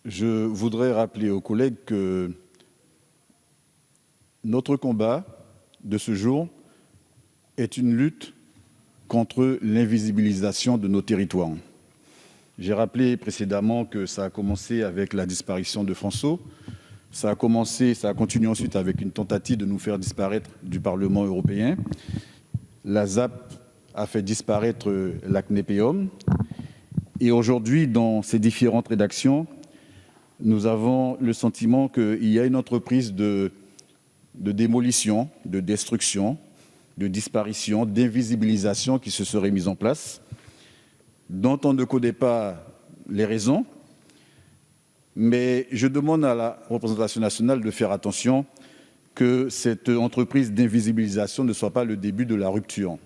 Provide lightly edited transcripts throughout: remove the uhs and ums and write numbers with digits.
Je voudrais rappeler aux collègues que notre combat de ce jour est une lutte contre l'invisibilisation de nos territoires. J'ai rappelé précédemment que ça a commencé avec la disparition de François. Ça a continué ensuite avec une tentative de nous faire disparaître du Parlement européen. La ZAP a fait disparaître la CNEPEOM. Et aujourd'hui, dans ces différentes rédactions, nous avons le sentiment qu'il y a une entreprise de démolition, de destruction, de disparition, d'invisibilisation qui se serait mise en place, dont on ne connaît pas les raisons. Mais je demande à la représentation nationale de faire attention que cette entreprise d'invisibilisation ne soit pas le début de la rupture.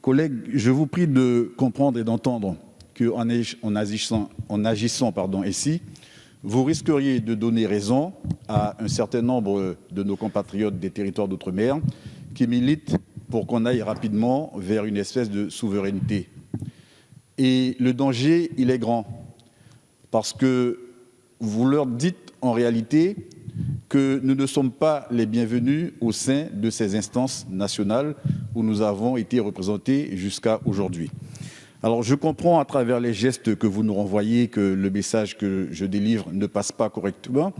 Collègues, je vous prie de comprendre et d'entendre qu'en agissant ici, vous risqueriez de donner raison à un certain nombre de nos compatriotes des territoires d'outre-mer qui militent pour qu'on aille rapidement vers une espèce de souveraineté. Et le danger, il est grand, parce que vous leur dites en réalité que nous ne sommes pas les bienvenus au sein de ces instances nationales où nous avons été représentés jusqu'à aujourd'hui. Alors, je comprends à travers les gestes que vous nous renvoyez que le message que je délivre ne passe pas correctement,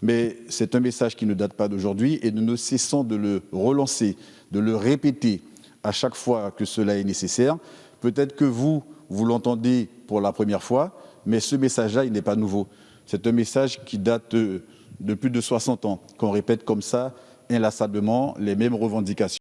mais c'est un message qui ne date pas d'aujourd'hui et nous ne cessons de le relancer, de le répéter à chaque fois que cela est nécessaire. Peut-être que vous l'entendez pour la première fois, mais ce message-là, il n'est pas nouveau. C'est un message qui date de plus de 60 ans, qu'on répète comme ça inlassablement les mêmes revendications.